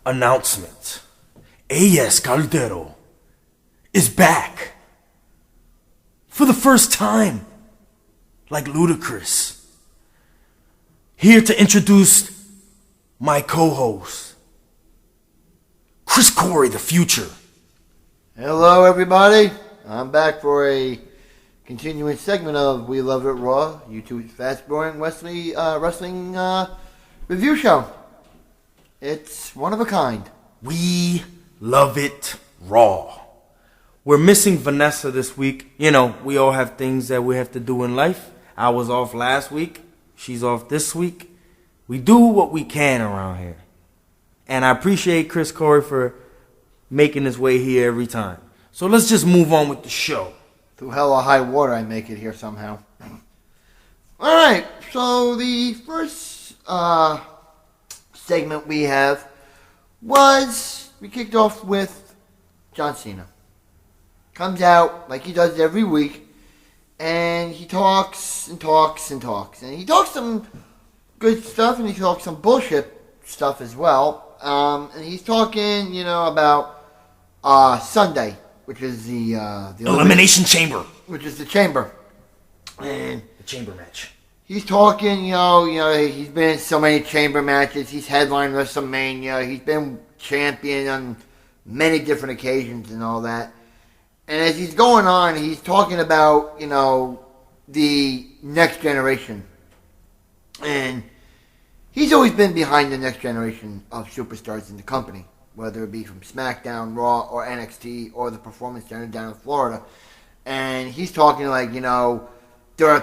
announcement. A.S. Caldero is back. For the first time. Like Ludacris. Here to introduce my co-host, Chris Corey, the future. Hello, everybody. I'm back for a continuing segment of We Love It Raw, YouTube's fast-growing wrestling review show. It's one of a kind. We love it raw. We're missing Vanessa this week. You know, we all have things that we have to do in life. I was off last week. She's off this week. We do what we can around here. And I appreciate Chris Corey for making his way here every time. So let's just move on with the show. Through hell or high water, I make it here somehow. Alright, so the first segment we have was, we kicked off with John Cena. Comes out like he does every week, and he talks and talks and talks. And he talks some good stuff, and he talks some bullshit stuff as well. And he's talking, about Sunday, which is the Elimination Chamber. Which is the chamber. And the chamber match. He's talking, he's been in so many chamber matches. He's headlined WrestleMania. He's been champion on many different occasions and all that. And as he's going on, he's talking about, the next generation. And he's always been behind the next generation of superstars in the company, whether it be from SmackDown, Raw, or NXT, or the Performance Center down in Florida. And he's talking like, there's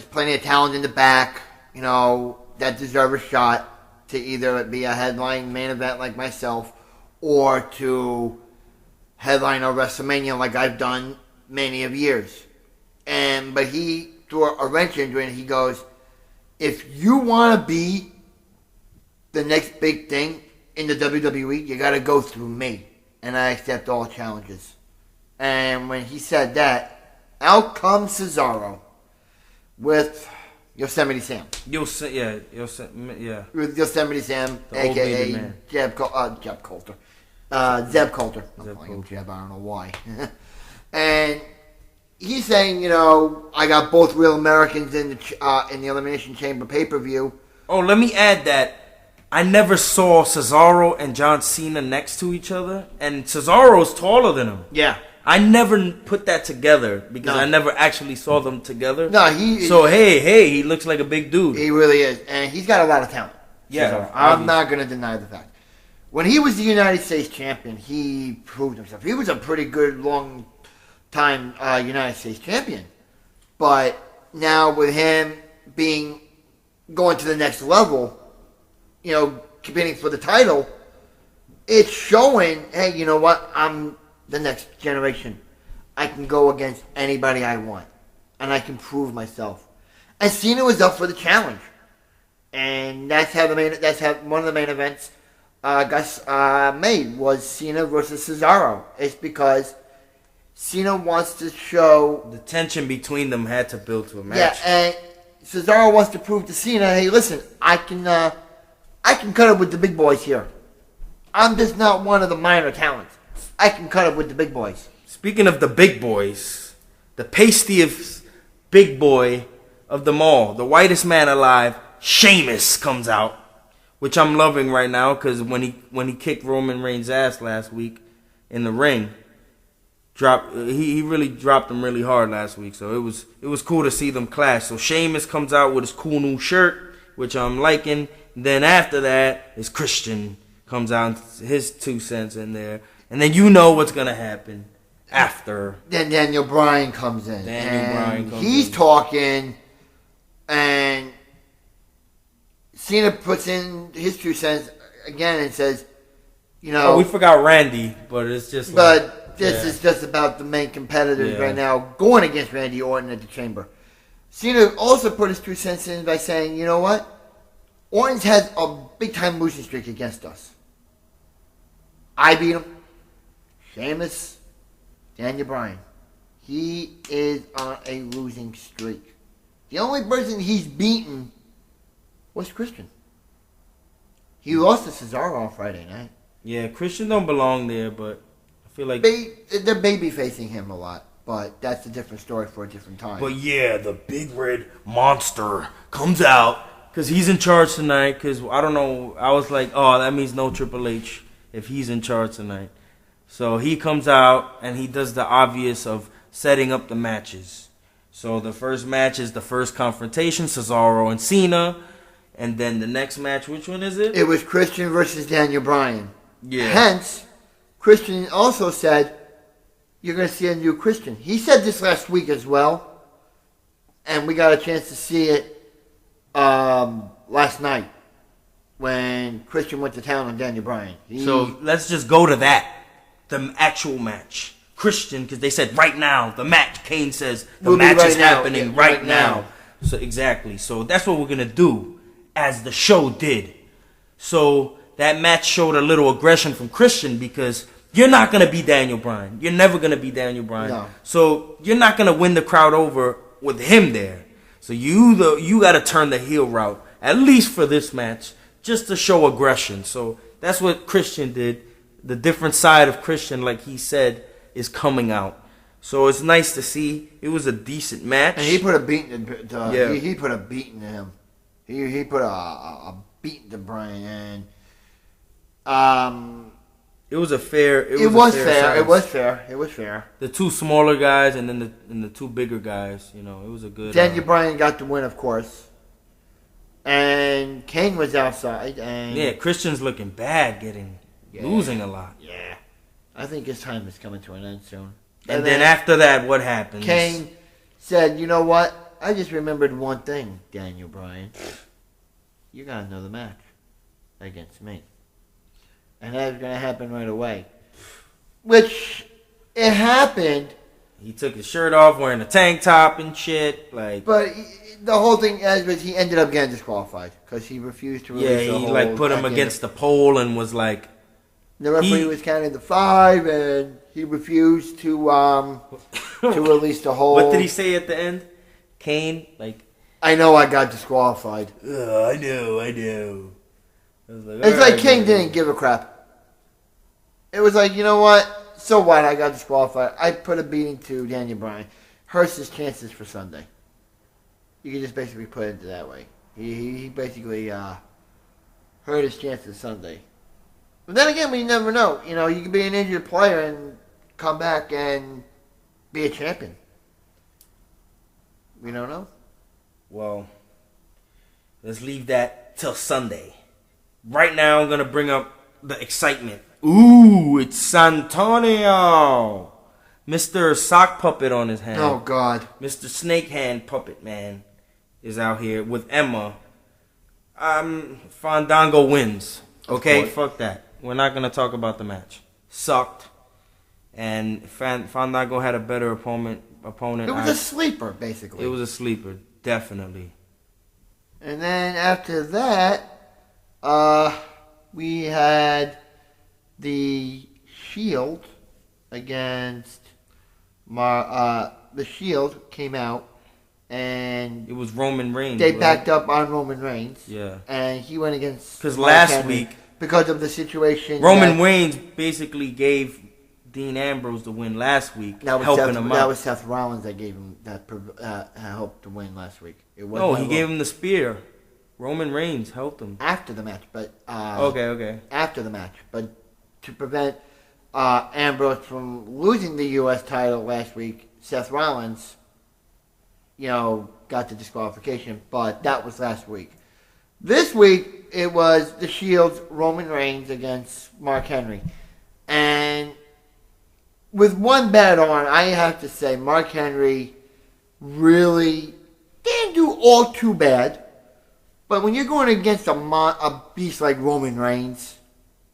plenty of talent in the back, that deserve a shot to either be a headline main event like myself, or to headline a WrestleMania like I've done many of years. But he threw a wrench into it, and he goes, if you want to be the next big thing in the WWE, you got to go through me, and I accept all challenges. And when he said that, out comes Cesaro with Yosemite Sam. With Yosemite Sam, the a.k.a. Jeb Coulter. Zeb Coulter. I'm calling him Jeb, I don't know why. And he's saying, I got both real Americans in the Elimination Chamber pay-per-view. Oh, let me add that I never saw Cesaro and John Cena next to each other, and Cesaro's taller than him. Yeah. I never put that together because I never actually saw them together. No, he looks like a big dude. He really is, and he's got a lot of talent. Yeah, Cesaro. I'm not going to deny the fact. When he was the United States champion, he proved himself. He was a pretty good long-time United States champion. But now with him going to the next level, competing for the title, it's showing, hey, you know what? I'm the next generation. I can go against anybody I want. And I can prove myself. And Cena was up for the challenge. And that's how one of the main events got made was Cena versus Cesaro. It's because Cena wants to show the tension between them had to build to a match. Yeah, and Cesaro wants to prove to Cena, hey, listen, I can cut it with the big boys here. I'm just not one of the minor talents. I can cut it with the big boys. Speaking of the big boys, the pastiest big boy of them all, the whitest man alive, Sheamus comes out. Which I'm loving right now because when he kicked Roman Reigns' ass last week in the ring, he really dropped him really hard last week. So it was cool to see them clash. So Sheamus comes out with his cool new shirt, which I'm liking. And then after that is Christian comes out his 2 cents in there, and then you know what's gonna happen after. Then Daniel Bryan comes in. He's talking, and Cena puts in his 2 cents again and says, we forgot Randy, but it's just. But this is just about the main competitors right now going against Randy Orton at the Chamber. Cena also put his 2 cents in by saying, you know what? Orton's had a big-time losing streak against us. I beat him. Sheamus, Daniel Bryan. He is on a losing streak. The only person he's beaten was Christian. He lost to Cesaro on Friday night. Yeah, Christian don't belong there, but I feel like. They're baby facing him a lot, but that's a different story for a different time. But yeah, the big red monster comes out because he's in charge tonight. Because I don't know, I was like, oh, that means no Triple H if he's in charge tonight. So he comes out and he does the obvious of setting up the matches. So the first match is the first confrontation, Cesaro and Cena. And then the next match, which one is it? It was Christian versus Daniel Bryan. Yeah. Hence, Christian also said, you're going to see a new Christian. He said this last week as well. And we got a chance to see it last night when Christian went to town on Daniel Bryan. So let's just go to that. The actual match. Christian, because they said right now, the match. Kane says the match is happening right now. So exactly. So that's what we're going to do, as the show did. So that match showed a little aggression from Christian because you're not going to be Daniel Bryan. You're never going to be Daniel Bryan. No. So you're not going to win the crowd over with him there. So you got to turn the heel route, at least for this match, just to show aggression. So that's what Christian did. The different side of Christian, like he said, is coming out. So it's nice to see. It was a decent match. And he put a beating Yeah. he put a beating to him. He put a beating to Bryan, and it was a fair. It was fair. The two smaller guys and then the two bigger guys. You know, it was a good. Daniel Bryan got the win, of course. And Kane was outside. And yeah, Christian's looking bad, losing a lot. Yeah, I think his time is coming to an end soon. And then after that, what happens? Kane said, "You know what? I just remembered one thing, Daniel Bryan. You got another match against me." And that was going to happen right away. Which, it happened. He took his shirt off, wearing a tank top and shit. Like, but the whole thing was he ended up getting disqualified because he refused to release the he whole like put him against the pole and was like, the referee was counting the 5, and he refused to release the whole. What did he say at the end? Kane, like, I know I got disqualified. I know. I was It's like Kane didn't give a crap. It was like, you know what? So what? I got disqualified. I put a beating to Daniel Bryan. Hurts his chances for Sunday. You can just basically put it that way. He basically hurt his chances Sunday. But then again, we never know. You know, you could be an injured player and come back and be a champion. We don't know. Well, let's leave that till Sunday. Right now, I'm going to bring up the excitement. Ooh, it's Santonio. Mr. Sock Puppet on his hand. Oh, God. Mr. Snake Hand Puppet Man is out here with Emma. Fandango wins. Okay, fuck that. We're not going to talk about the match. Sucked. And Fandango had a better opponent. It was a sleeper, basically. It was a sleeper, definitely. And then after that, we had the Shield against the Shield came out, and it was Roman Reigns. They backed up on Roman Reigns. Yeah, and he went against because last week, because of the situation, Roman Reigns basically gave Dean Ambrose the win last week, helping him out. That was Seth Rollins that gave him that helped to win last week. He gave him the spear. Roman Reigns helped him after the match, but okay. After the match, but to prevent Ambrose from losing the U.S. title last week, Seth Rollins, got the disqualification. But that was last week. This week it was the Shield's Roman Reigns against Mark Henry, and with one bad arm, I have to say Mark Henry really didn't do all too bad. But when you're going against a beast like Roman Reigns,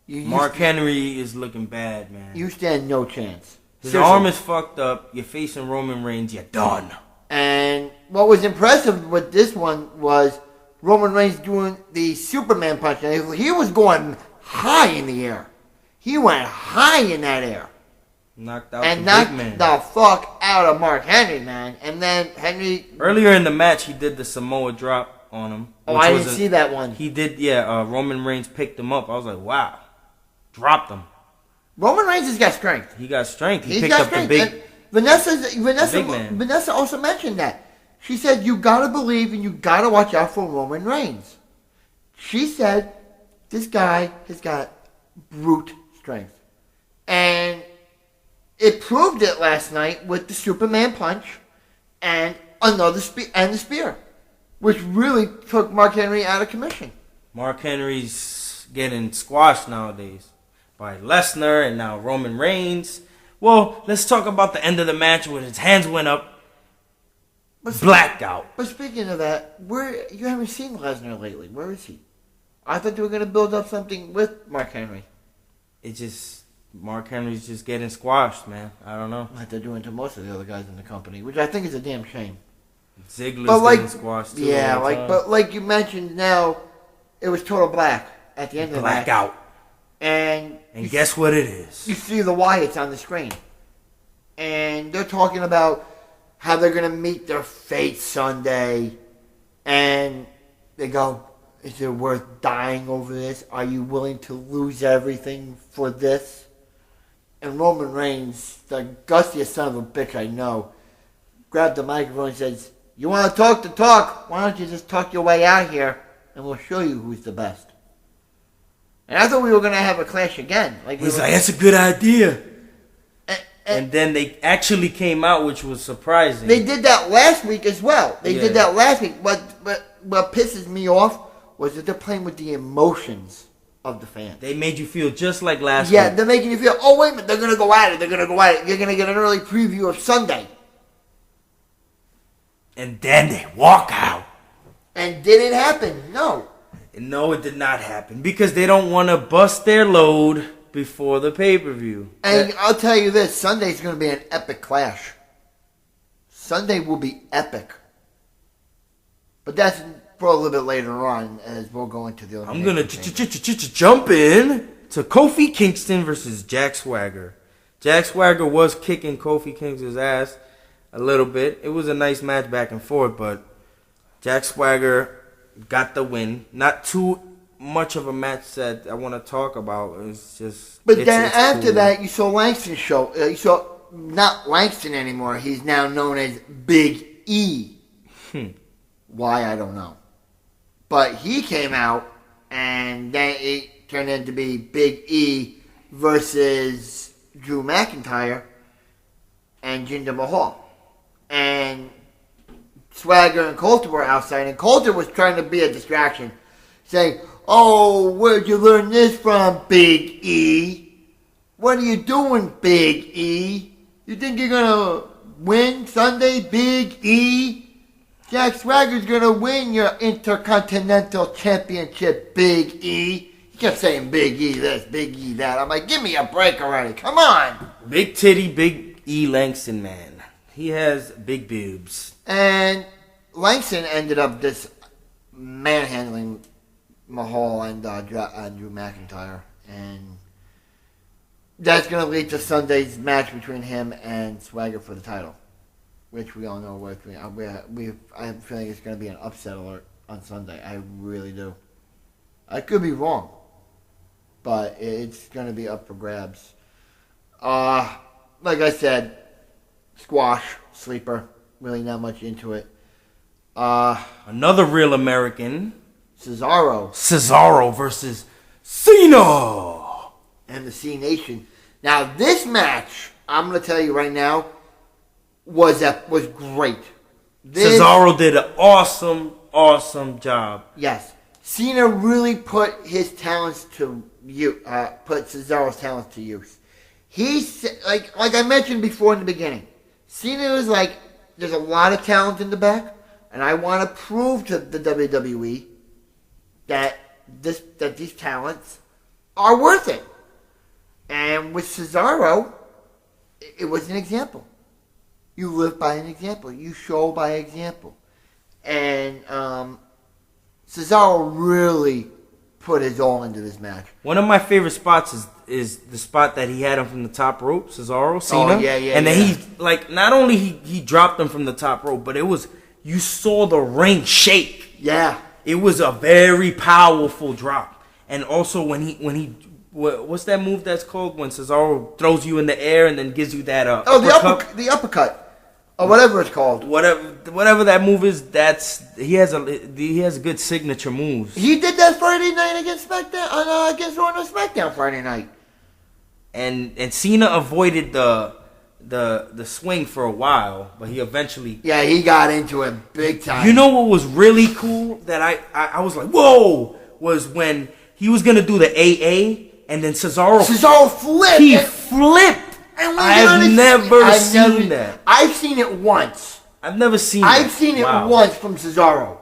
Mark Henry is looking bad, man. You stand no chance. His arm is fucked up. You're facing Roman Reigns. You're done. And what was impressive with this one was Roman Reigns doing the Superman punch. And he was going high in the air. He went high in that air. Knocked out and the knocked big man. The fuck out of Mark Henry, man. And then Henry... Earlier in the match, he did the Samoa drop on him. Oh, I didn't see that one. He did, yeah. Roman Reigns picked him up. I was like, wow. dropped him. Roman Reigns has got strength. He got strength. He He's picked got up strength. the big. And big man. Vanessa also mentioned that. She said, you gotta believe and you gotta watch out for Roman Reigns. She said, this guy has got brute strength. And it proved it last night with the Superman punch and the spear, which really took Mark Henry out of commission. Mark Henry's getting squashed nowadays by Lesnar and now Roman Reigns. Well, let's talk about the end of the match when his hands went up. Blacked out. But speaking of that, you haven't seen Lesnar lately. Where is he? I thought they were going to build up something with Mark Henry. Mark Henry's just getting squashed, man. I don't know. Like they're doing to most of the other guys in the company, which I think is a damn shame. Ziggler's getting squashed too. Yeah, but like you mentioned now, it was total black at the end of the match. Blackout. And guess what it is? You see the Wyatts on the screen. And they're talking about how they're going to meet their fate Sunday. And they go, is it worth dying over this? Are you willing to lose everything for this? And Roman Reigns, the gustiest son of a bitch I know, grabbed the microphone and says, you want to talk the talk? Why don't you just talk your way out here and we'll show you who's the best. And I thought we were going to have a clash again. He's like, that's a good idea. And then they actually came out, which was surprising. They did that last week as well. They did that last week. But what pisses me off was that they're playing with the emotions of the fans. They made you feel just like last week. Yeah, they're making you feel, oh, wait a minute, they're going to go at it. You're going to get an early preview of Sunday. And then they walk out. And did it happen? No. No, it did not happen. Because they don't want to bust their load before the pay-per-view. And I'll tell you this, Sunday's going to be an epic clash. Sunday will be epic. But that's for a little bit later on as we'll go into the... I'm going to jump in to Kofi Kingston versus Jack Swagger. Jack Swagger was kicking Kofi Kingston's ass a little bit. It was a nice match back and forth, but Jack Swagger got the win. Not too much of a match that I want to talk about. It's just... But then after that, you saw Langston show. You saw not Langston anymore. He's now known as Big E. Why, I don't know. But he came out, and then it turned into be Big E versus Drew McIntyre and Jinder Mahal. And Swagger and Coulter were outside, and Coulter was trying to be a distraction, saying, oh, where'd you learn this from, Big E? What are you doing, Big E? You think you're going to win Sunday, Big E? Jack Swagger's going to win your Intercontinental Championship, Big E. He kept saying Big E this, Big E that. I'm like, give me a break already. Come on. Big titty, Big E Langston, man. He has big boobs. And Langston ended up just manhandling Mahal and Drew McIntyre. And that's going to lead to Sunday's match between him and Swagger for the title, which we all know where I have a feeling it's going to be an upset alert on Sunday. I really do. I could be wrong, but it's going to be up for grabs. Like I said, squash, sleeper, really not much into it. Another real American. Cesaro versus Cena. And the C Nation. Now this match, I'm going to tell you right now, was great. Cesaro did an awesome job. Yes. Cena really put his talents to put Cesaro's talents to use. He's like I mentioned before in the beginning. Cena was like, there's a lot of talent in the back, and I want to prove to the WWE that these talents are worth it. And with Cesaro, it was an example. You live by an example. You show by example. And Cesaro really put his all into this match. One of my favorite spots is the spot that he had him from the top rope, Cesaro, Cena. Oh, yeah. And then he, like, not only he dropped him from the top rope, but it was, you saw the ring shake. Yeah. It was a very powerful drop. And also when he what's that move that's called when Cesaro throws you in the air and then gives you that the uppercut. Or whatever it's called. Whatever that move is, he has a good signature moves. He did that Friday night against SmackDown against Raw and SmackDown Friday night. And Cena avoided the swing for a while, but he eventually he got into it big time. You know what was really cool that I was like, whoa, was when he was gonna do the AA and then Cesaro flipped. He flipped. I've never seen that. I've seen it once. I've never seen it. I've seen it once from Cesaro.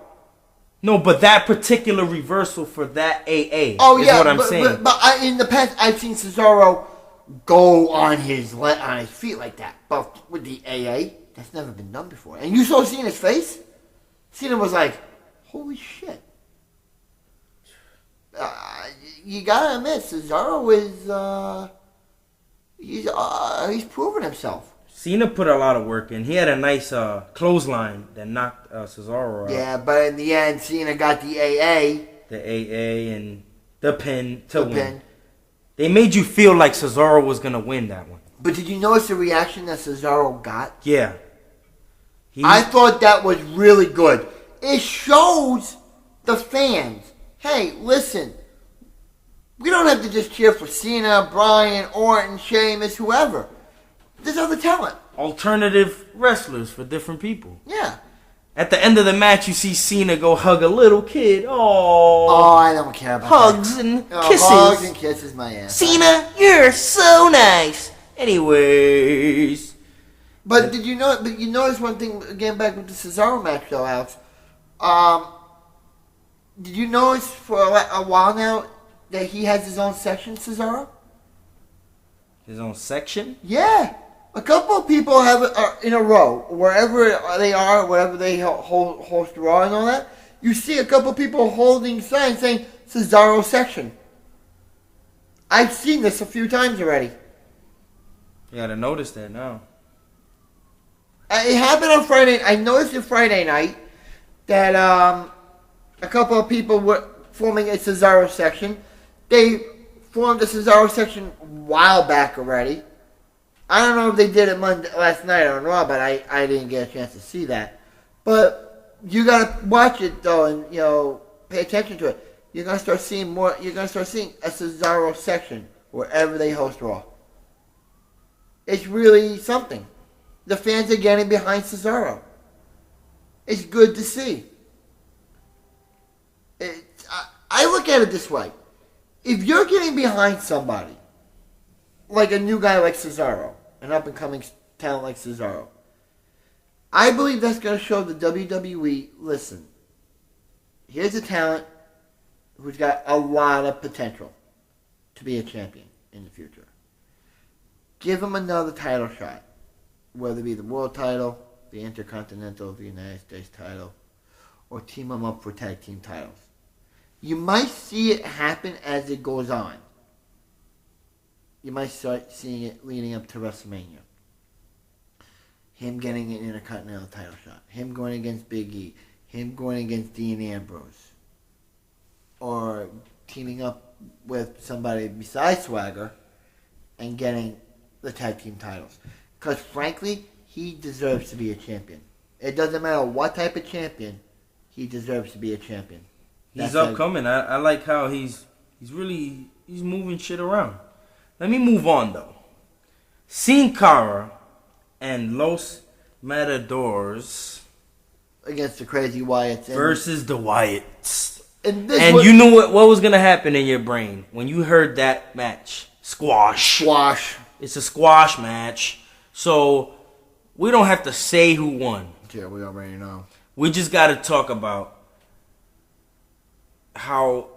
No, but that particular reversal for that AA is what I'm saying. But in the past, I've seen Cesaro go on his feet like that. But with the AA, that's never been done before. And you saw Cena's face? Cena was like, holy shit. You gotta admit, Cesaro is... He's proven himself. Cena put a lot of work in. He had a nice clothesline that knocked Cesaro out. Yeah, but in the end, Cena got the AA. The AA and the pin to win. They made you feel like Cesaro was going to win that one. But did you notice the reaction that Cesaro got? Yeah. I thought that was really good. It shows the fans, hey, listen, we don't have to just cheer for Cena, Bryan, Orton, Sheamus, whoever. There's other talent. Alternative wrestlers for different people. Yeah. At the end of the match, you see Cena go hug a little kid. Oh, I don't care about hugs that. and kisses. Hugs and kisses, my ass. Cena, you're so nice. Anyways. But did you know? But you notice one thing, again, back with the Cesaro match, though, Alex. Did you notice for a while now that he has his own section, Cesaro? His own section? Yeah. A couple of people have it in a row, wherever they are, wherever they host Raw and all that. You see a couple of people holding signs saying Cesaro section. I've seen this a few times already. You gotta notice that now. It happened on Friday. I noticed it Friday night that a couple of people were forming a Cesaro section. They formed a Cesaro section a while back already. I don't know if they did it last night on Raw, but I didn't get a chance to see that. But you gotta watch it though, and pay attention to it. You're gonna start seeing more. You're gonna start seeing a Cesaro section wherever they host Raw. It's really something. The fans are getting behind Cesaro. It's good to see. I look at it this way. If you're getting behind somebody, like a new guy like Cesaro, an up-and-coming talent like Cesaro, I believe that's going to show the WWE, listen, here's a talent who's got a lot of potential to be a champion in the future. Give him another title shot, whether it be the world title, the Intercontinental, the United States title, or team him up for tag team titles. You might see it happen as it goes on. You might start seeing it leading up to WrestleMania. Him getting an Intercontinental title shot. Him going against Big E. Him going against Dean Ambrose. Or teaming up with somebody besides Swagger and getting the tag team titles. Because frankly, he deserves to be a champion. It doesn't matter what type of champion, he deserves to be a champion. He's upcoming. I like how he's moving shit around. Let me move on though. Sin Cara and Los Matadors against the Crazy Wyatts versus the Wyatts. And you knew what was gonna happen in your brain when you heard that match. Squash. It's a squash match. So we don't have to say who won. Yeah, we already know. We just gotta talk about how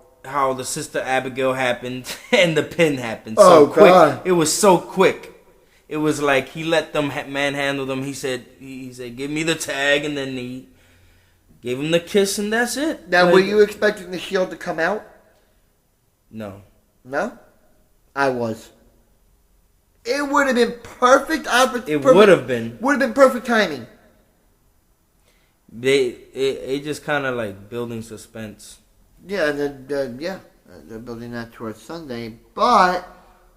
the Sister Abigail happened and the pin happened so quick. God. It was so quick. It was like he let them manhandle them. He said, "Give me the tag," and then he gave him the kiss, and that's it. Now, were you expecting the Shield to come out? No. No, I was. It would have been perfect opportunity. It would have been. Would have been perfect timing. It just kind of like building suspense. Yeah, and then They're building that towards Sunday. But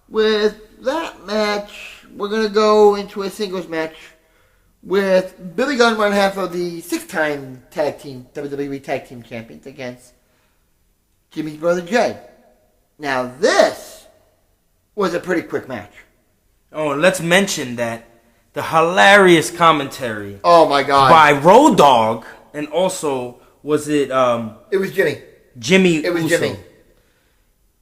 with that match, we're going to go into a singles match with Billy Gunn, one half of the 6-time WWE Tag Team Champions, against Jimmy's brother Jay. Now this was a pretty quick match. Oh, and let's mention that the hilarious commentary. Oh my God! By Road Dogg, and also was it? It was Jimmy. Jimmy. It was Uso.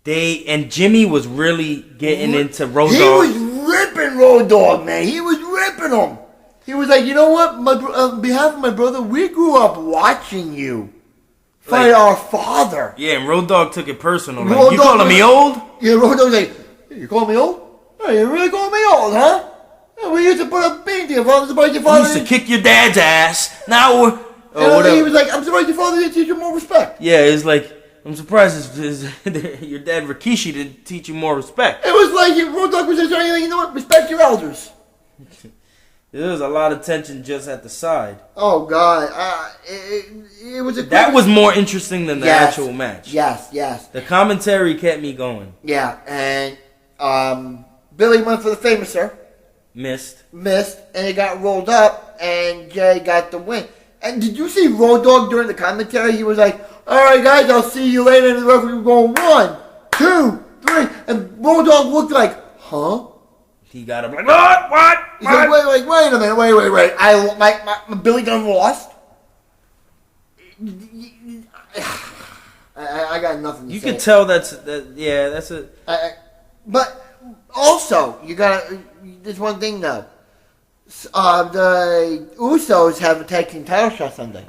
Jimmy. Jimmy was really getting into Road Dogg. He was ripping Road Dogg, man. He was ripping him. He was like, you know what? On behalf of my brother, we grew up watching you fight our father. Yeah, and Road Dogg took it personal. Like, Road you Dogg calling me old? Yeah, Road Dogg's like, hey, you calling me old? Hey, you really calling me old, huh? Hey, we used to put up beans to your father. Surprised your father We used to kick your dad's ass. Now we're... he was like, I'm surprised your father didn't teach you more respect. Yeah, it's like, I'm surprised your dad Rikishi didn't teach you more respect. It was like Road Dogg was just saying, you know what? Respect your elders. There was a lot of tension just at the side. Oh God, it was a. That was more interesting than the actual match. Yes. The commentary kept me going. Yeah, and Billy went for the Famouser. Missed, and it got rolled up, and Jay got the win. And did you see Road Dogg during the commentary? He was like, "All right, guys, I'll see you later." And the referee was going 1, 2, 3, and Road Dogg looked like, "Huh?" He got him like, what? He's like, wait a minute, wait. My Billy Gunn lost. I got nothing to say. You can tell that's a. But also, you gotta. There's one thing though. The Usos have a tag team title shot Sunday.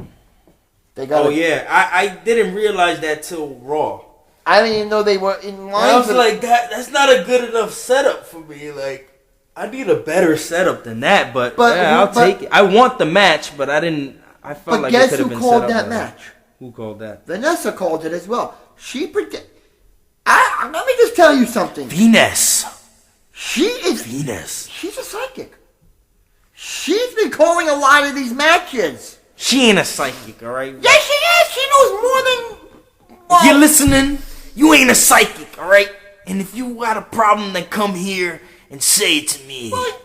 They got. Oh yeah, I didn't realize that till Raw. I didn't even know they were in line. I was like, that's not a good enough setup for me. Like, I need a better setup than that. But yeah, I'll take it. I want the match, but I didn't. I felt like it could have been set up. But guess who called that match? Who called that? Vanessa called it as well. Let me just tell you something. Venus. Venus. She's a psychic. She's been calling a lot of these matches. She ain't a psychic, all right? Yes, she is. She knows more than. If you're listening, you ain't a psychic, all right? And if you got a problem, then come here and say it to me. But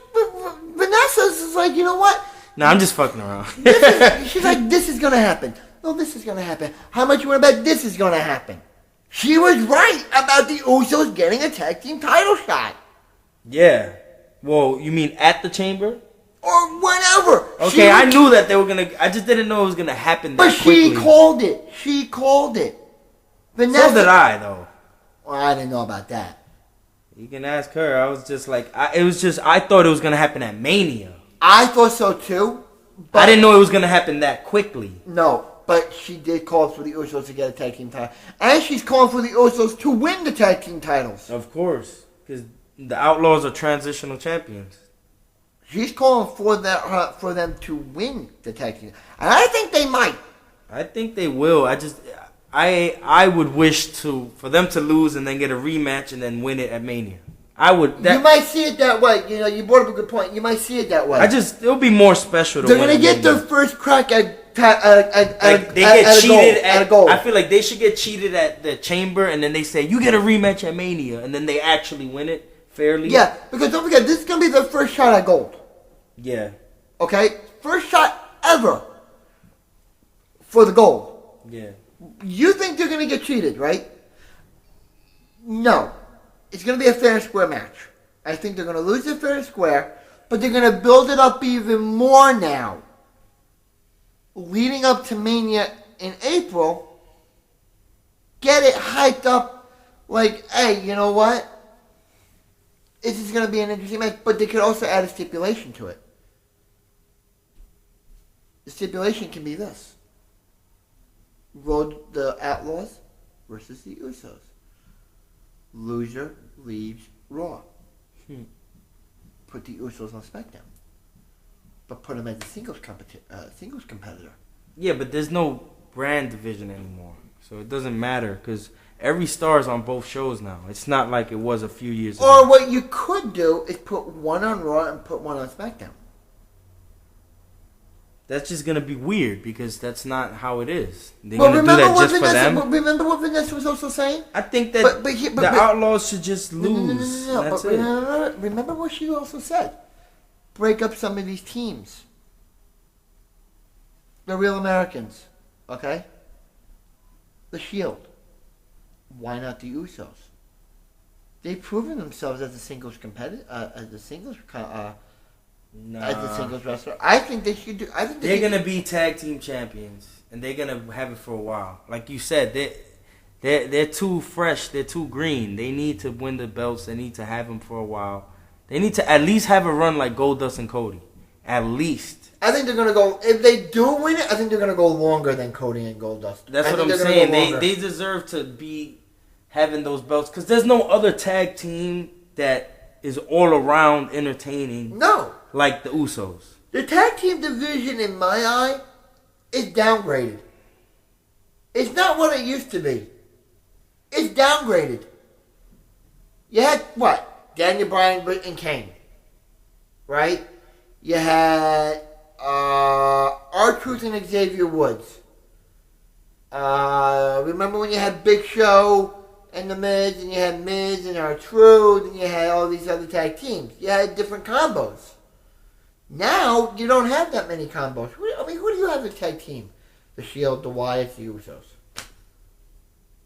Vanessa's like, you know what? No, I'm just fucking around. She's like, this is gonna happen. No, this is gonna happen. How much you want to bet this is gonna happen? She was right about the Usos getting a tag team title shot. Yeah. Well, you mean at the Chamber? Or whatever. Okay, I knew that they were gonna. I just didn't know it was gonna happen that quickly. But she called it. Vanessa, So did I, though. Well, I didn't know about that. You can ask her. I was just like, I thought it was gonna happen at Mania. I thought so too. But I didn't know it was gonna happen that quickly. No, but she did call for the Usos to get a tag team title, and she's calling for the Usos to win the tag team titles. Of course, because the Outlaws are transitional champions. She's calling for them to win the tag team, and I think they might. I think they will. I would wish for them to lose and then get a rematch and then win it at Mania. You might see it that way. You know, you brought up a good point. You might see it that way. It'll be more special. They're gonna get their first crack at gold. I feel like they should get cheated at the Chamber, and then they say you get a rematch at Mania, and then they actually win it fairly. Yeah, because don't forget, this is gonna be their first shot at gold. Yeah. Okay, first shot ever for the gold. Yeah. You think they're gonna get cheated, right? No. It's going to be a fair and square match. I think they're going to lose it fair and square, but they're going to build it up even more now. Leading up to Mania in April, get it hyped up like, hey, you know what? This is going to be an interesting match, but they could also add a stipulation to it. The stipulation can be this. The Outlaws versus the Usos. Loser leaves Raw. Put the Usos on SmackDown. But put them as a singles competitor. Yeah, but there's no brand division anymore. So it doesn't matter because every star is on both shows now. It's not like it was a few years ago. Or what you could do is put one on Raw and put one on SmackDown. that's just gonna be weird because that's not how it is. They're Well, gonna do that just for them. remember what Vanessa was also saying? I think that the Outlaws should just lose. No, That's but it. remember what she also said. Break up some of these teams. The Real Americans, okay? The Shield. Why not the Usos? They've proven themselves as a singles competitor, as a singles wrestler. I think they should do. I think they're gonna be tag team champions, and they're gonna have it for a while. Like you said, they're too fresh. They're too green. They need to win the belts. They need to have them for a while. They need to at least have a run like Goldust and Cody. At least. I think they're gonna go. If they do win it, I think they're gonna go longer than Cody and Goldust. That's what I'm saying. They deserve to be having those belts because there's no other tag team that is all around entertaining. No. Like the Usos. The tag team division, in my eye, is downgraded. It's not what it used to be. It's downgraded. You had, what? Daniel Bryan and Kane. Right? You had R-Truth and Xavier Woods. Remember when you had Big Show and The Miz, and you had Miz and R-Truth, and you had all these other tag teams. You had different combos. Now, you don't have that many combos. I mean, who do you have as a tag team? The Shield, the Wyatts, the Usos.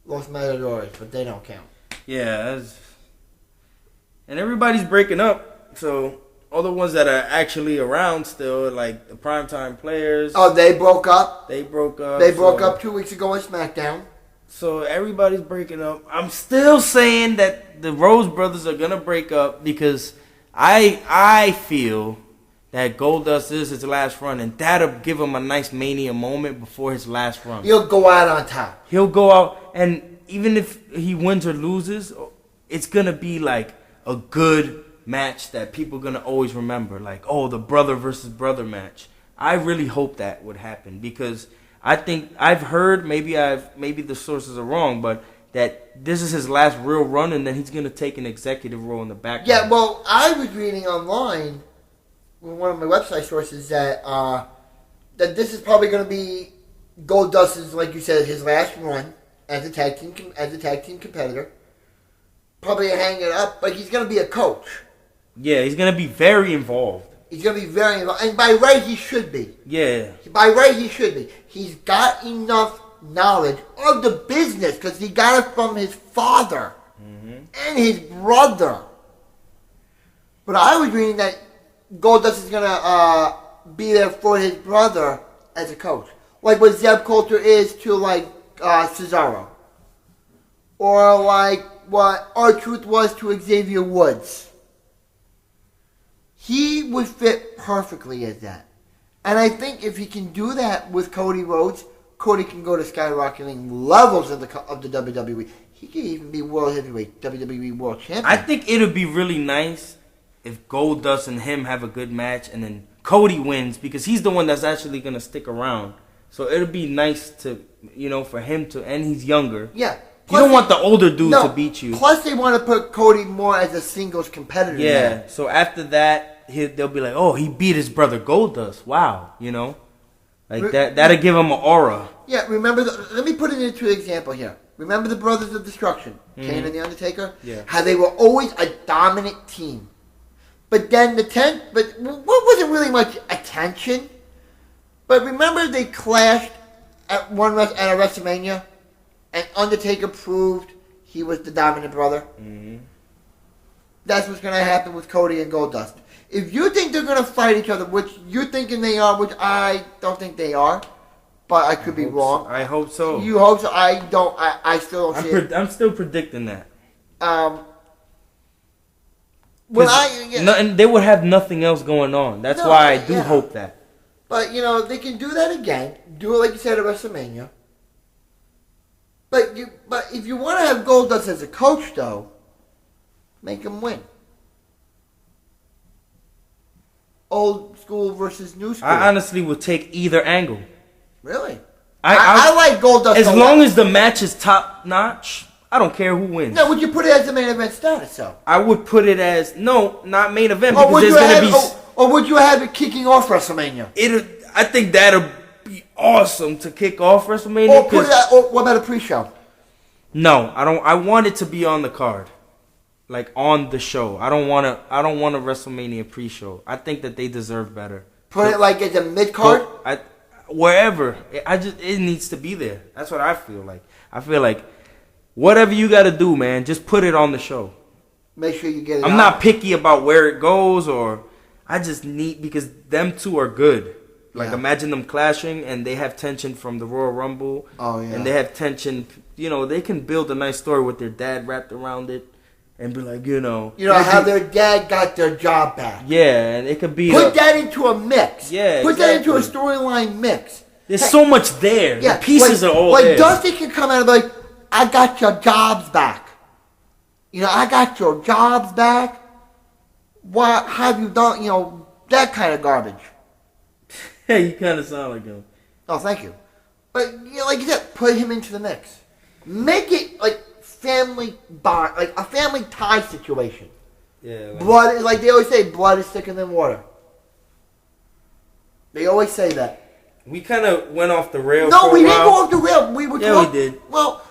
Los Matadores, but they don't count. Yeah, and everybody's breaking up, so all the ones that are actually around still, like the primetime players. Oh, they broke up? They broke up. They broke up 2 weeks ago on SmackDown. So everybody's breaking up. I'm still saying that the Rose Brothers are going to break up because I feel that Goldust is his last run, and that'll give him a nice Mania moment before his last run. He'll go out on top. He'll go out, and even if he wins or loses, it's going to be like a good match that people are going to always remember. Like, oh, the brother versus brother match. I really hope that would happen because I think I've heard, maybe the sources are wrong, but that this is his last real run, and then he's going to take an executive role in the background. Yeah, well, I was reading online with one of my website sources that that this is probably going to be Goldust's, like you said, his last run as a tag team competitor. Probably hang it up, but he's going to be a coach. Yeah, he's going to be very involved. He's going to be very involved, and by right he should be. Yeah. By right he should be. He's got enough knowledge of the business because he got it from his father and his brother. But I was reading that Goldust is going to be there for his brother as a coach. Like what Zeb Coulter is to like Cesaro. Or like what R-Truth was to Xavier Woods. He would fit perfectly as that. And I think if he can do that with Cody Rhodes, Cody can go to skyrocketing levels of the WWE. He could even be World Heavyweight, WWE World Champion. I think it would be really nice if Goldust and him have a good match and then Cody wins because he's the one that's actually going to stick around. So it would be nice to, for him to, and he's younger. Yeah. You don't want the older dude to beat you. Plus they want to put Cody more as a singles competitor. Yeah. now. So after that, they'll be like, oh, he beat his brother Goldust. Wow. Like that'll give him an aura. Yeah, remember, let me put it into an example here. Remember the Brothers of Destruction, Kane and The Undertaker? Yeah. How they were always a dominant team. But then but wasn't really much attention. But remember they clashed at a WrestleMania, and Undertaker proved he was the dominant brother. Mm-hmm. That's what's going to happen with Cody and Goldust. If you think they're going to fight each other, which you're thinking they are, which I don't think they are, but I could be wrong. I hope so. You hope so. I don't. I still don't see it. I'm still predicting that. And they would have nothing else going on. That's why I do hope that. But they can do that again. Do it like you said at WrestleMania. But if you want to have Goldust as a coach, though, make him win. Old school versus new school. I honestly would take either angle. Really? I like Goldust. As long as the match is top notch, I don't care who wins. No, would you put it as the main event status, though? I would put it as not main event because there's going to be. Or would you have it kicking off WrestleMania? I think that'll be awesome to kick off WrestleMania. Or what about a pre-show? No, I don't. I want it to be on the card, like on the show. I don't want a WrestleMania pre-show. I think that they deserve better. Put it like as a mid-card? Wherever. It needs to be there. That's what I feel like. I feel like whatever you got to do, man, just put it on the show. Make sure you get it I'm not picky about where it goes, or I just need, because them two are good. Like, imagine them clashing, and they have tension from the Royal Rumble. Oh, yeah. And they have tension, they can build a nice story with their dad wrapped around it. And be like, how their dad got their job back. Yeah, and it could be... Put that into a mix. Yeah, Put that into a storyline mix. There's so much there. Yeah, the pieces are all there. Like, Dusty can come out and be like, I got your jobs back. I got your jobs back. What have you done? That kind of garbage. Yeah, you kind of sound like him. Oh, thank you. But, like you said, put him into the mix. Make it, like, family bond, like a family tie situation. Yeah. Blood, like they always say, blood is thicker than water. They always say that. We kind of went off the rail. No, we didn't go off the rail. We were we did. Well,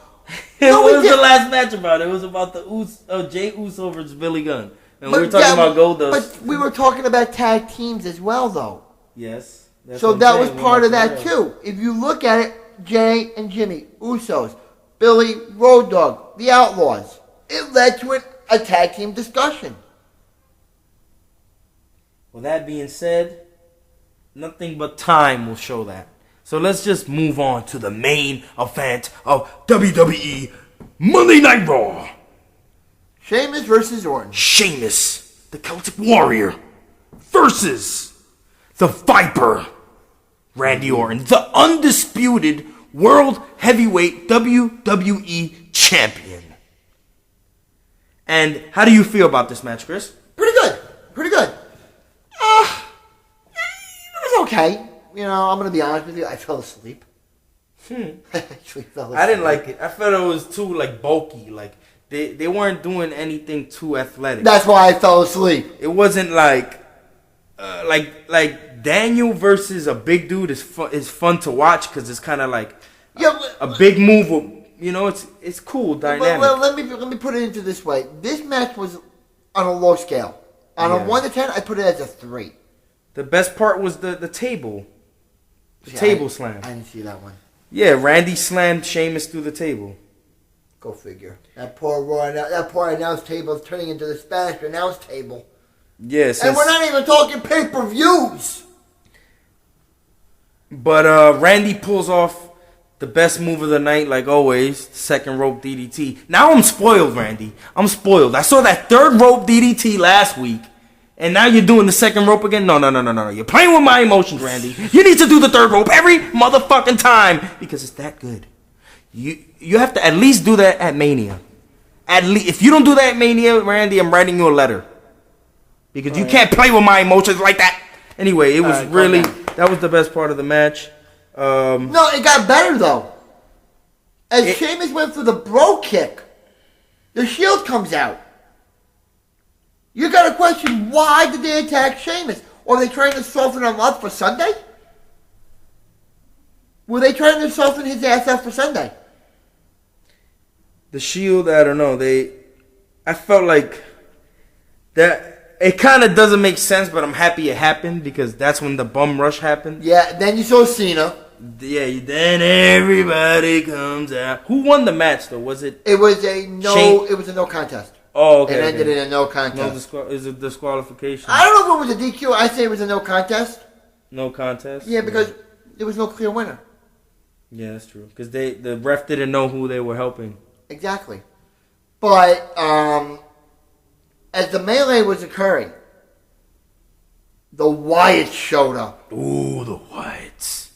what was the last match about? It was about the Jay Uso versus Billy Gunn, and we were talking about Goldust. But we were talking about tag teams as well, though. Yes. So that was part of that too. If you look at it, Jay and Jimmy Usos, Billy, Road Dogg, the Outlaws. It led to a tag team discussion. Well, that being said, nothing but time will show that. So let's just move on to the main event of WWE Monday Night Raw. Sheamus versus Orton. Sheamus, the Celtic Warrior, versus the Viper, Randy Orton, the undisputed World Heavyweight WWE Champion. And how do you feel about this match, Chris? Pretty good. It was okay. I'm going to be honest with you. I fell asleep. I actually fell asleep. I didn't like it. I felt it was too, bulky. Like, they weren't doing anything too athletic. That's why I fell asleep. It wasn't like Daniel versus a big dude is fun to watch because it's kind of like a big move. It's cool, dynamic. Well, let me put it into this way. This match was on a low scale. On a 1 to 10, I put it as a 3. The best part was the table. Table slam. I didn't see that one. Yeah, Randy slammed Sheamus through the table. Go figure. That poor announce table is turning into the Spanish announce table. Yes. And we're not even talking pay-per-views. But Randy pulls off the best move of the night, like always, second rope DDT. Now I'm spoiled, Randy. I'm spoiled. I saw that third rope DDT last week, and now you're doing the second rope again? No. You're playing with my emotions, Randy. You need to do the third rope every motherfucking time because it's that good. You have to at least do that at Mania. If you don't do that at Mania, Randy, I'm writing you a letter. Because you can't play with my emotions like that. Anyway, it was that was the best part of the match. No, it got better though. As Sheamus went for the bro kick, the Shield comes out. You got to question, why did they attack Sheamus? Or are they trying to soften him up for Sunday? Were they trying to soften his ass up for Sunday? The Shield, I don't know. I felt like that. It kind of doesn't make sense, but I'm happy it happened because that's when the bum rush happened. Yeah, then you saw Cena. Yeah, then everybody comes out. Who won the match though? Was it? It was a no contest. Oh, okay. It ended in a no contest. Is it disqualification? I don't know if it was a DQ. I say it was a no contest. No contest. Yeah, because there was no clear winner. Yeah, that's true. Because the ref didn't know who they were helping. Exactly. But as the melee was occurring, the Wyatts showed up. Ooh, the Wyatts.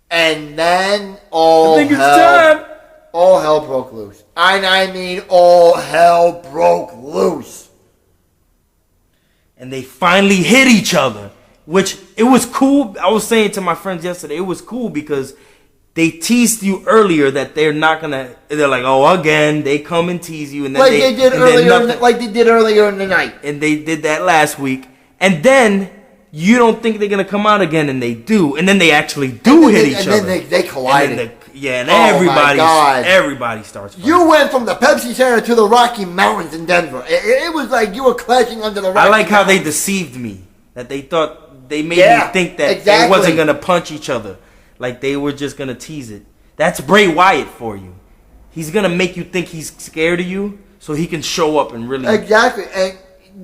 And then all hell broke loose. I mean, all hell broke loose. And they finally hit each other, which it was cool. I was saying to my friends yesterday, it was cool because they teased you earlier that they're not gonna. They're like, oh, again, they come and tease you, and then like they did earlier in the night, and they did that last week, and then you don't think they're gonna come out again, and they do, and then they actually do hit each other. And then they collided. And Oh, my God. everybody starts fighting. You went from the Pepsi Center to the Rocky Mountains in Denver. It was like you were clashing under the Rocky I like how they Mountains. deceived me. That they thought they made Yeah, me think that they exactly. wasn't gonna punch each other. Like they were just gonna tease it. That's Bray Wyatt for you. He's gonna make you think he's scared of you, so he can show up and really. Exactly, and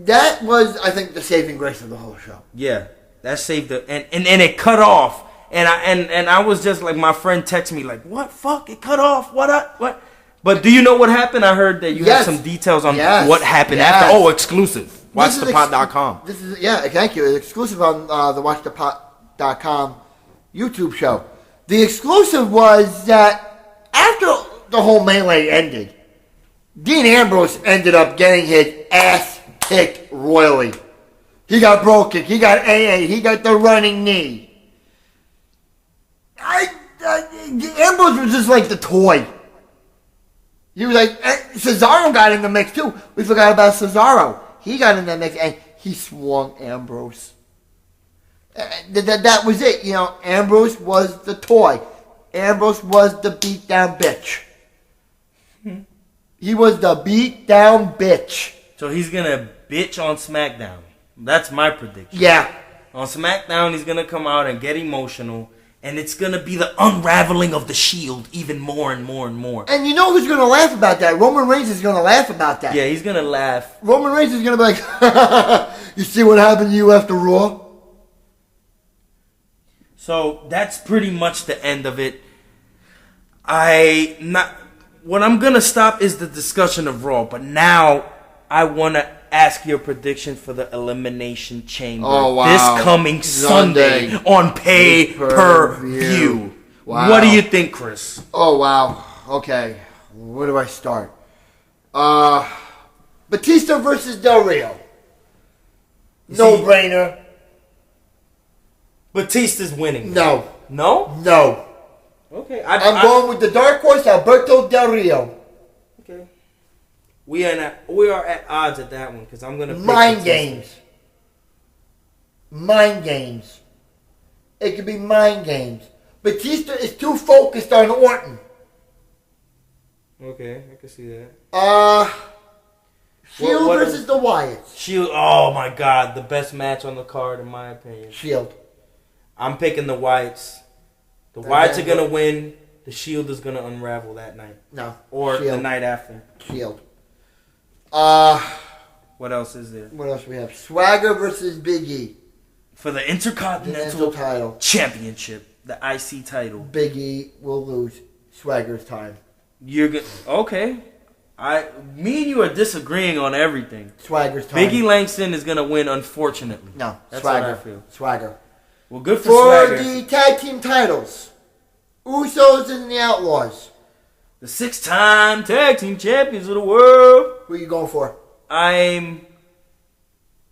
that was, I think, the saving grace of the whole show. Yeah, that saved the and it cut off. And I was just like, my friend texted me like, what fuck, it cut off, what? But do you know what happened? I heard that you Yes. have some details on Yes. what happened Yes. after. Oh, exclusive. WatchThePot.com. This is thank you. It's exclusive on the WatchThePot.com YouTube show. The exclusive was that after the whole melee ended, Dean Ambrose ended up getting his ass kicked royally. He got broken. He got AA. He got the running knee. Ambrose was just like the toy. He was like, Cesaro got in the mix too. We forgot about Cesaro. He got in the mix and he swung Ambrose. That was it. You know, Ambrose was the toy. Ambrose was the beat down bitch. He was the beat down bitch. So he's gonna bitch on SmackDown. That's my prediction. Yeah. On SmackDown, he's gonna come out and get emotional, and it's gonna be the unraveling of the Shield even more and more and more. And you know who's going to laugh about that? Roman Reigns is going to laugh about that. Yeah, he's gonna laugh. Roman Reigns is going to be like, you see what happened to you after Raw? So that's pretty much the end of it. What I'm gonna stop is the discussion of Raw, but now I wanna ask your prediction for the Elimination Chamber this coming Sunday on pay-per-view. Wow. What do you think, Chris? Oh, wow. Okay. Where do I start? Batista versus Del Rio. No-brainer. Batista's winning. No. No? No. Okay. I'm going with the dark horse, Alberto Del Rio. Okay. We are at odds at that one because I'm gonna pick Mind Batista. games. Mind games. It could be mind games. Batista is too focused on Orton. Okay, I can see that. Shield What versus is- the Wyatts. Shield. Oh my God, the best match on the card in my opinion. Shield. I'm picking the Wyatts. The Wyatts are gonna win. The Shield is gonna unravel that night, No. or the Shield. night after. Shield. What else is there What else we have? Swagger versus Big E. for the Continental Intercontinental title. Championship, the IC title? Big E will lose. Swagger's time. You're good. Okay. Me and you are disagreeing on everything. Swagger's time. Biggie Langston is gonna win, unfortunately. No. That's Swagger. what I feel. Swagger. Well, good for For Swagger. the tag team titles, Usos and the Outlaws. The 6-time tag team champions of the world. Who are you going for? I'm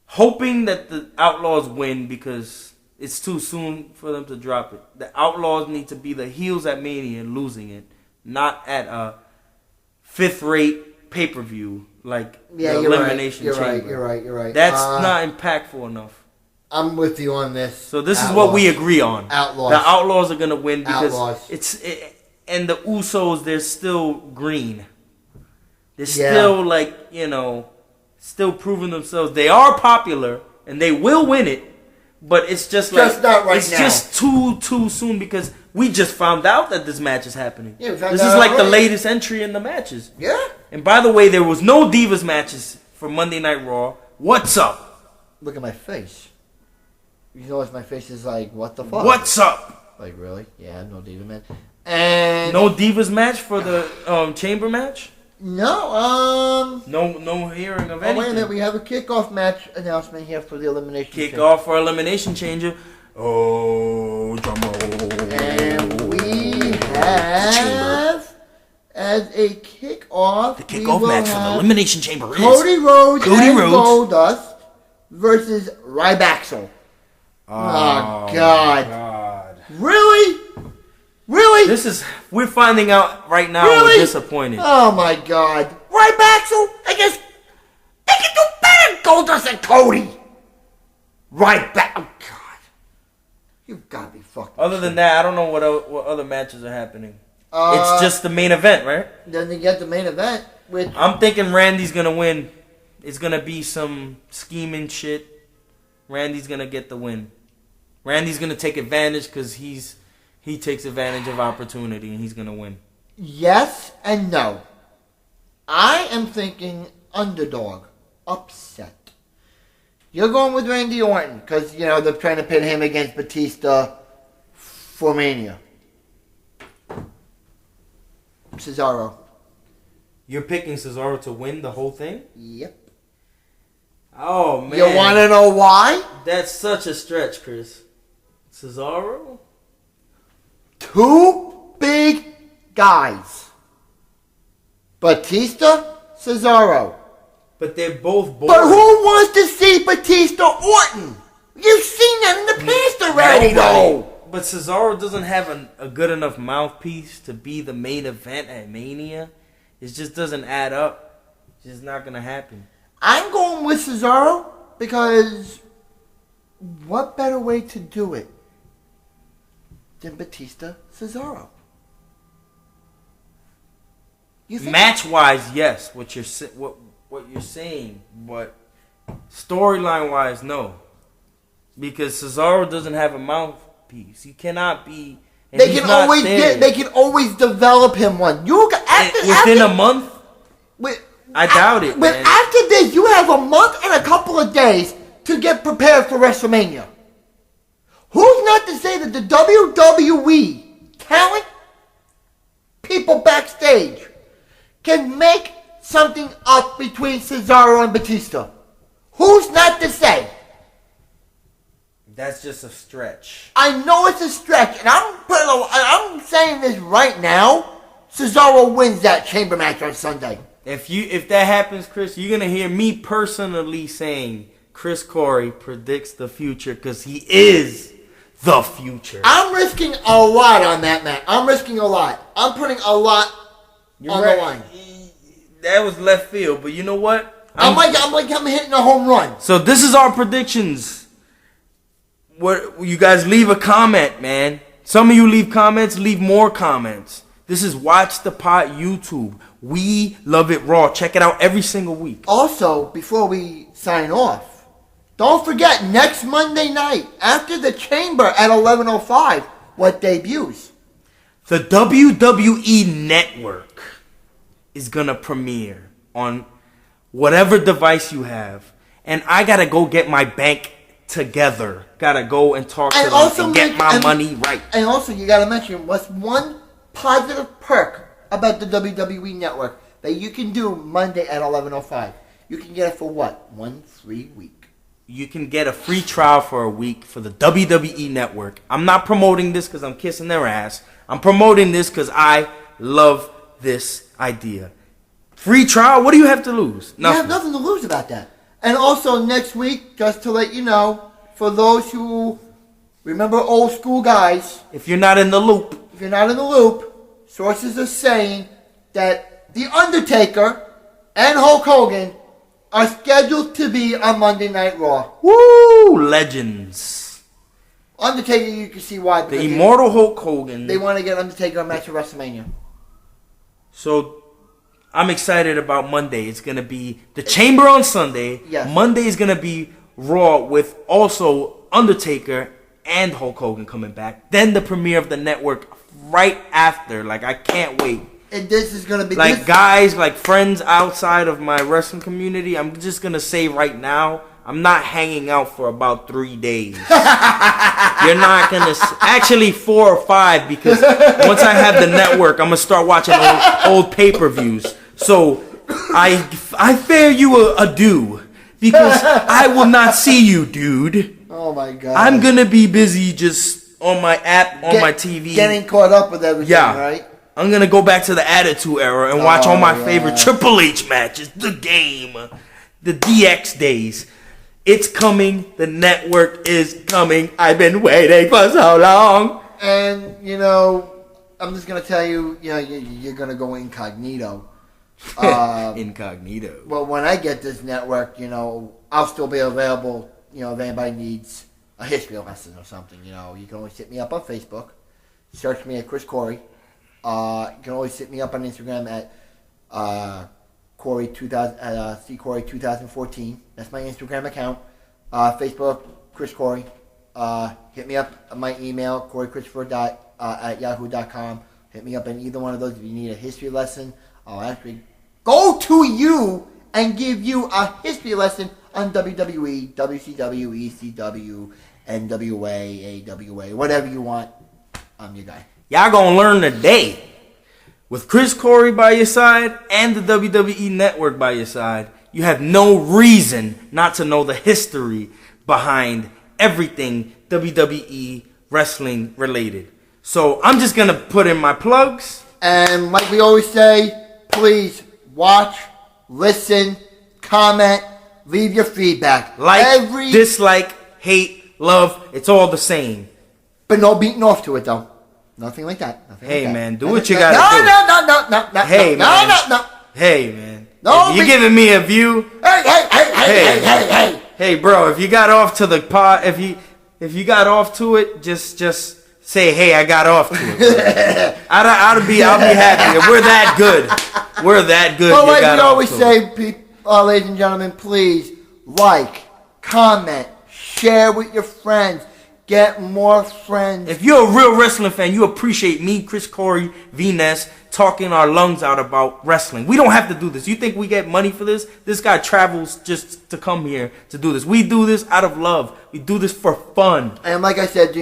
hoping that the Outlaws win because it's too soon for them to drop it. The Outlaws need to be the heels at Mania and losing it, not at a fifth-rate pay-per-view like Yeah, the you're Elimination right. Chamber. You're right. That's not impactful enough. I'm with you on this. So this is what we agree on. Outlaws. The Outlaws are gonna win because Outlaws. and the Usos, they're still green. They're Yeah. still still proving themselves. They are popular and they will win it, but it's just not right it's now. just too soon because we just found out that this match is happening. Yeah, we found this is out like the already. latest entry in the matches. Yeah. And by the way, there was no Divas matches for Monday Night Raw. What's up? Look at my face. You notice my face is like, what the fuck? What's up? Like, really? Yeah, no diva man. And No Divas match for the chamber match? no, No hearing of oh, wait a minute, anything. we have a kickoff match announcement here for the elimination. Kick Chamber. off for Elimination Changer. Oh, drum roll. And we have as a kickoff The kickoff match for the Elimination Chamber is Cody Rhodes Cody and Rhodes. Goldust versus Rybaxel. Oh, God. Really? Really? We're finding out right now Really? we're disappointed. Oh my God. Rybaxel? I guess they can do better than Goldust and Cody. right back. Oh, God. You've got to be fucking Other than kidding. that, I don't know what other matches are happening. Uh, It's just the main event, right? Then they get the main event, which... I'm thinking Randy's gonna win. It's gonna be some scheming shit. Randy's gonna get the win. Randy's gonna take advantage because he takes advantage of opportunity and he's gonna win. Yes and no. I am thinking underdog. Upset. You're going with Randy Orton because, they're trying to pit him against Batista for Mania. Cesaro. You're picking Cesaro to win the whole thing? Yep. Oh, man. You want to know why? That's such a stretch, Chris. Cesaro? Two big guys. Batista, Cesaro. But they're both boring. But who wants to see Batista Orton? You've seen that in the past already, though. But Cesaro doesn't have a good enough mouthpiece to be the main event at Mania. It just doesn't add up. It's just not going to happen. I'm going with Cesaro because what better way to do it than Batista Cesaro? You think? Match-wise, yes, what you're saying, but storyline-wise, no. Because Cesaro doesn't have a mouthpiece. He cannot be. And They he's can not always there. they can always develop him one. Within a month. I doubt it, But man. after this, you have a month and a couple of days to get prepared for WrestleMania. Who's not to say that the WWE talent, people backstage, can make something up between Cesaro and Batista? Who's not to say? That's just a stretch. I know it's a stretch, and I'm saying this right now. Cesaro wins that chamber match on Sunday. If that happens, Chris, you're gonna hear me personally saying Chris Corey predicts the future because he is the future. I'm risking a lot on that match. I'm risking a lot. I'm putting a lot on the line. That was left field, but you know what? I'm hitting a home run. So this is our predictions. What you guys leave a comment, man. Some of you leave comments, leave more comments. This is Watch the Pot YouTube. We love it raw. Check it out every single week. Also, before we sign off, don't forget next Monday night after the Chamber at 11:05, what debuts? The WWE Network is gonna premiere on whatever device you have, and I gotta go get my bank together. Gotta go and talk to them and get my money right. And also, you gotta mention what's one positive perk about the WWE Network that you can do Monday at 11:05. You can get it for what? 1 free week. You can get a free trial for a week for the WWE Network. I'm not promoting this because I'm kissing their ass. I'm promoting this because I love this idea. Free trial? What do you have to lose? You have nothing to lose about that. And also next week, just to let you know, for those who remember old school guys, If you're not in the loop, if you're not in the loop, sources are saying that The Undertaker and Hulk Hogan are scheduled to be on Monday Night Raw. woo, legends. Undertaker, you can see why. The immortal Hulk Hogan. They want to get Undertaker a match at WrestleMania. So I'm excited about Monday. It's going to be the Chamber on Sunday. Yes. Monday is going to be Raw with also Undertaker and Hulk Hogan coming back. Then the premiere of the network right after. Like, I can't wait. And this is going to be... Like, guys, like friends outside of my wrestling community, I'm just going to say right now, I'm not hanging out for about 3 days. You're not going to... Actually, 4 or 5, because once I have the network, I'm going to start watching old pay-per-views. So, I fear you a due, because I will not see you, dude. Oh, my God. I'm going to be busy just on my app, on my TV. Getting caught up with everything, Yeah. right? I'm going to go back to the Attitude Era and watch all my favorite Triple H matches, The Game, the DX days. It's coming. The network is coming. I've been waiting for so long. And, you know, I'm just going to tell you, you know, you're going to go incognito. Incognito. Well, when I get this network, you know, I'll still be available if anybody needs a history lesson or something, you can always hit me up on Facebook. Search me at Chris Corey. You can always hit me up on Instagram at Corey 2000 C Corey 2014. That's my Instagram account. Facebook Chris Corey. Hit me up on my email CoreyChristopher at yahoo.com. Hit me up in either one of those if you need a history lesson. I'll actually go to you and give you a history lesson on WWE, WCW, ECW, NWA, AWA, whatever you want. I'm your guy. Y'all gonna learn today. With Chris Corey by your side and the WWE Network by your side, you have no reason not to know the history behind everything WWE wrestling related. So I'm just gonna put in my plugs. And like we always say, please watch, listen, comment, leave your feedback. Like, dislike, hate, love, it's all the same. But no beating off to it though. Nothing like that. Hey man, do what you gotta do. No. Hey man. No. Hey man. No, if you're giving me a view. Hey. Hey bro, if you got off to the pod, if you got off to it, just say, hey, I got off to it. I'll be happy. We're that good. We're that good. But like we always say, ladies and gentlemen, please like, comment, share with your friends. Get more friends. If you're a real wrestling fan, you appreciate me, Chris Corey, V-Ness, talking our lungs out about wrestling. We don't have to do this. You think we get money for this? This guy travels just to come here to do this. We do this out of love. We do this for fun. And like I said,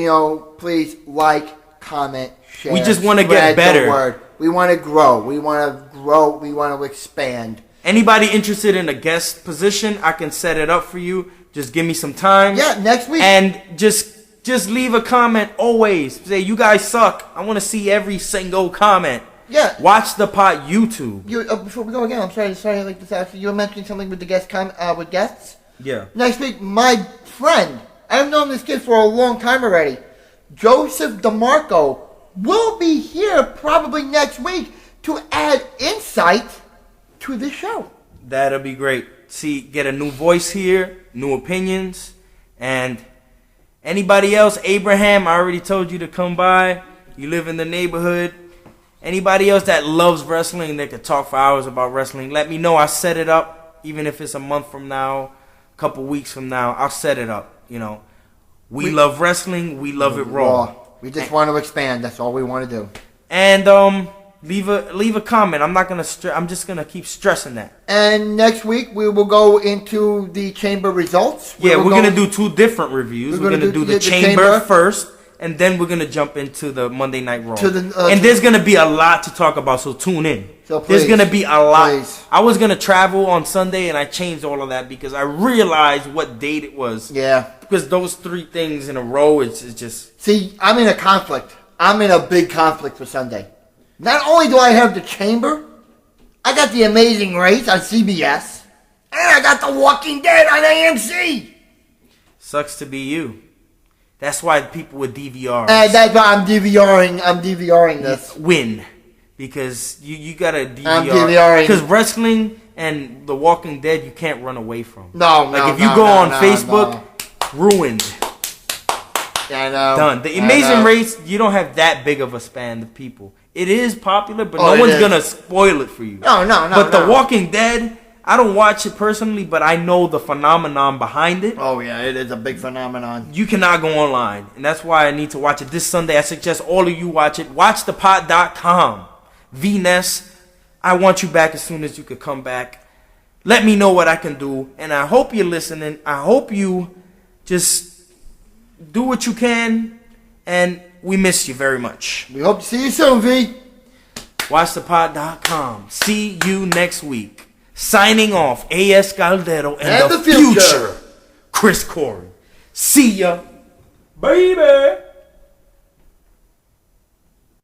please like, comment, share. We just want to get better. The word. We want to grow. We want to grow. We want to expand. Anybody interested in a guest position, I can set it up for you. Just give me some time. Yeah, next week. And just leave a comment always. Say, you guys suck. I want to see every single comment. Yeah. Watch the pot YouTube. Before we go again, I'm sorry, like this after you were mentioning something with the with guests. Yeah. Next week, my friend, I've known this kid for a long time already, Joseph DeMarco, will be here probably next week to add insight to the show. That'll be great. See, get a new voice here, new opinions, and anybody else, Abraham, I already told you to come by. You live in the neighborhood. Anybody else that loves wrestling, they could talk for hours about wrestling, let me know. I'll set it up, even if it's a month from now, a couple weeks from now. I'll set it up, We love wrestling. We love it raw. We just want to expand. That's all we want to do. And leave a comment. I'm just gonna keep stressing that. And next week we will go into the Chamber results. We're gonna do two different reviews. We're gonna do the chamber first, and then we're gonna jump into the Monday Night Raw. And there's gonna be a lot to talk about, so tune in. So please, there's gonna be a lot. Please. I was gonna travel on Sunday, and I changed all of that because I realized what date it was. Yeah. Because those three things in a row, it's just. See, I'm in a conflict. I'm in a big conflict for Sunday. Not only do I have the Chamber, I got the Amazing Race on CBS, and I got The Walking Dead on AMC. Sucks to be you. That's why people with DVRs. And that's why I'm DVRing this. Win. Because you got a DVR. I'm DVRing. Because wrestling and The Walking Dead, you can't run away from. If you go on Facebook, ruined. I know. Done. The Amazing Race, you don't have that big of a span of people. It is popular, but no one's going to spoil it for you. No. But The Walking Dead, I don't watch it personally, but I know the phenomenon behind it. Oh, yeah, it is a big phenomenon. You cannot go online, and that's why I need to watch it this Sunday. I suggest all of you watch it. WatchThePot.com. V-Ness, I want you back as soon as you could come back. Let me know what I can do, and I hope you're listening. I hope you just do what you can, and we miss you very much. We hope to see you soon, V. WatchThePot.com. See you next week. Signing off, A.S. Caldero and the future. Chris Corey. See ya, baby.